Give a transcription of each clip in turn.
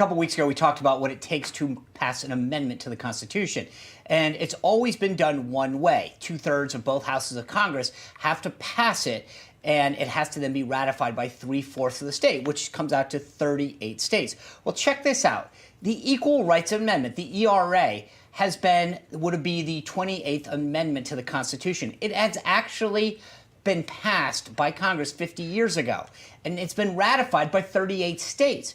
couple weeks ago, we talked about what it takes to pass an amendment to the Constitution. And it's always been done one way. 2/3 of both houses of Congress have to pass it, and it has to then be ratified by 3/4 of the state, which comes out to 38 states. Well, check this out. The Equal Rights Amendment, the ERA, would be the 28th Amendment to the Constitution. It has actually been passed by Congress 50 years ago, and it's been ratified by 38 states,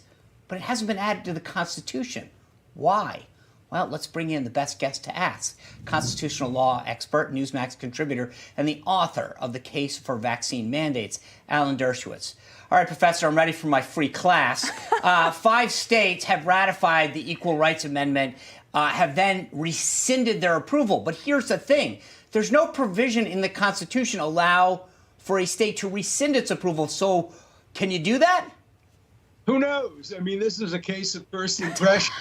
but it hasn't been added to the Constitution. Why? Well, let's bring in the best guest to ask. Constitutional law expert, Newsmax contributor, and the author of The Case for Vaccine Mandates, Alan Dershowitz. All right, Professor, I'm ready for my free class. 5 states have ratified the Equal Rights Amendment, have then rescinded their approval. But here's the thing. There's no provision in the Constitution allow for a state to rescind its approval. So can you do that? Who knows? I mean, this is a case of first impression.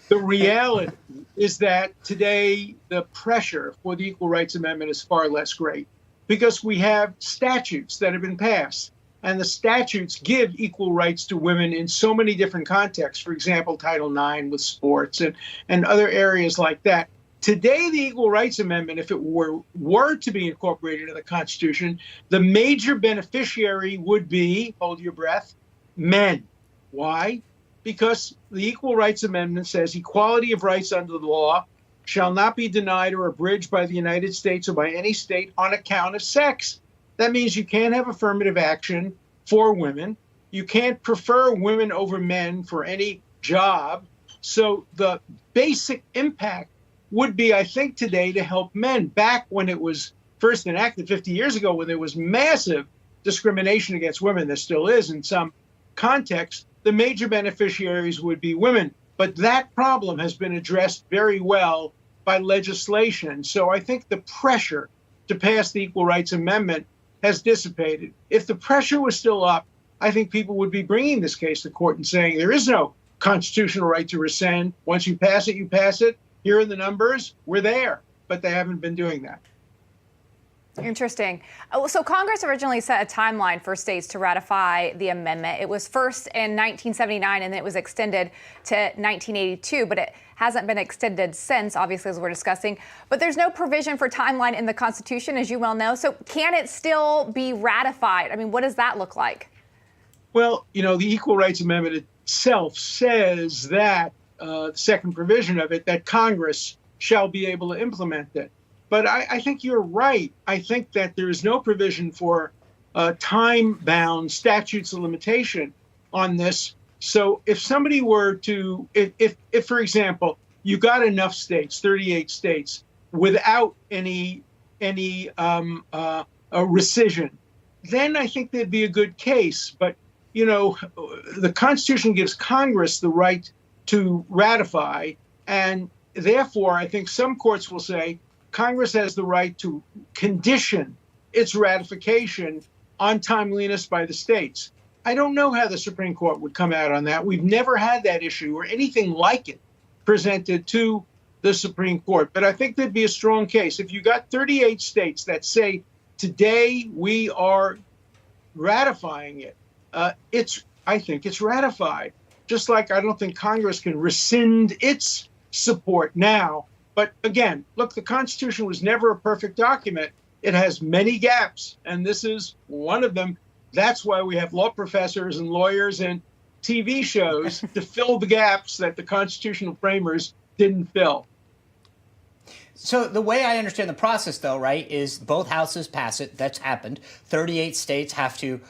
The reality is that today the pressure for the Equal Rights Amendment is far less great because we have statutes that have been passed. And the statutes give equal rights to women in so many different contexts. For example, Title IX with sports and other areas like that. Today, the Equal Rights Amendment, if it were to be incorporated in the Constitution, the major beneficiary would be, hold your breath, men. Why? Because the Equal Rights Amendment says equality of rights under the law shall not be denied or abridged by the United States or by any state on account of sex. That means you can't have affirmative action for women. You can't prefer women over men for any job. So the basic impact would be, I think, today to help men. Back when it was first enacted 50 years ago, when there was massive discrimination against women, there still is in some contexts, the major beneficiaries would be women. But that problem has been addressed very well by legislation. So I think the pressure to pass the Equal Rights Amendment has dissipated. If the pressure was still up, I think people would be bringing this case to court and saying there is no constitutional right to rescind. Once you pass it, you pass it. Here are the numbers. We're there. But they haven't been doing that. Interesting. So Congress originally set a timeline for states to ratify the amendment. It was first in 1979, and then it was extended to 1982, but it hasn't been extended since, obviously, as we're discussing. But there's no provision for timeline in the Constitution, as you well know. So can it still be ratified? I mean, what does that look like? Well, you know, the Equal Rights Amendment itself says that, the second provision of it, that Congress shall be able to implement it. But I think you're right. I think that there is no provision for time-bound statutes of limitation on this. So if somebody were to, if for example, you got enough states, 38 states, without any rescission, then I think there'd be a good case. But, you know, the Constitution gives Congress the right to ratify. And therefore, I think some courts will say, Congress has the right to condition its ratification on timeliness by the states. I don't know how the Supreme Court would come out on that. We've never had that issue or anything like it presented to the Supreme Court. But I think there'd be a strong case. If you got 38 states that say, today we are ratifying it, I think it's ratified. Just like I don't think Congress can rescind its support now. But again, look, the Constitution was never a perfect document. It has many gaps, and this is one of them. That's why we have law professors and lawyers and TV shows to fill the gaps that the constitutional framers didn't fill. So the way I understand the process, though, right, is both houses pass it. That's happened. 38 states have to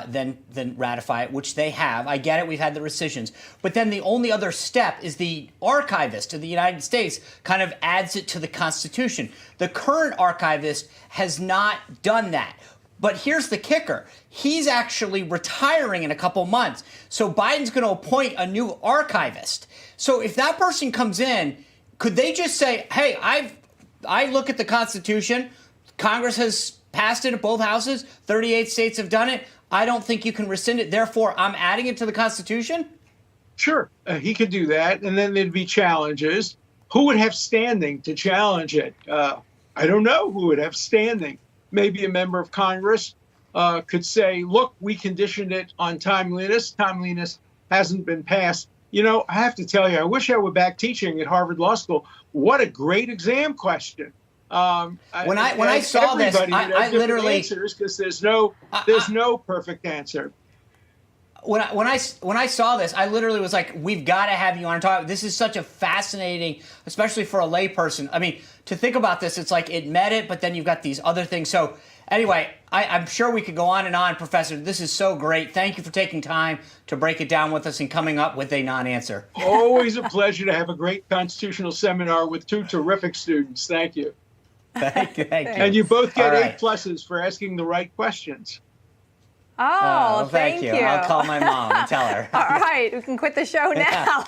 then ratify it, which they have. I get it. We've had the rescissions. But then the only other step is the Archivist of the United States kind of adds it to the Constitution. The current Archivist has not done that. But here's the kicker. He's actually retiring in a couple months. So Biden's going to appoint a new Archivist. So if that person comes in, could they just say, hey, I look at the Constitution. Congress has passed it at both houses. 38 states have done it. I don't think you can rescind it. Therefore, I'm adding it to the Constitution? Sure, he could do that. And then there'd be challenges. Who would have standing to challenge it? I don't know who would have standing. Maybe a member of Congress could say, look, we conditioned it on timeliness. Timeliness hasn't been passed. You know, I have to tell you, I wish I were back teaching at Harvard Law School. What a great exam question. When I saw this, I literally, because there's no perfect answer. When I saw this, I literally was like, we've got to have you on talk. This is such a fascinating, especially for a layperson. I mean, to think about this, it's like it met it, but then you've got these other things. So anyway, I'm sure we could go on and on, Professor. This is so great. Thank you for taking time to break it down with us and coming up with a non-answer. Always a pleasure to have a great constitutional seminar with two terrific students. Thank you. Thank you. And you both get right. A+ for asking the right questions. Oh, well, thank you. I'll call my mom and tell her. All right, we can quit the show now.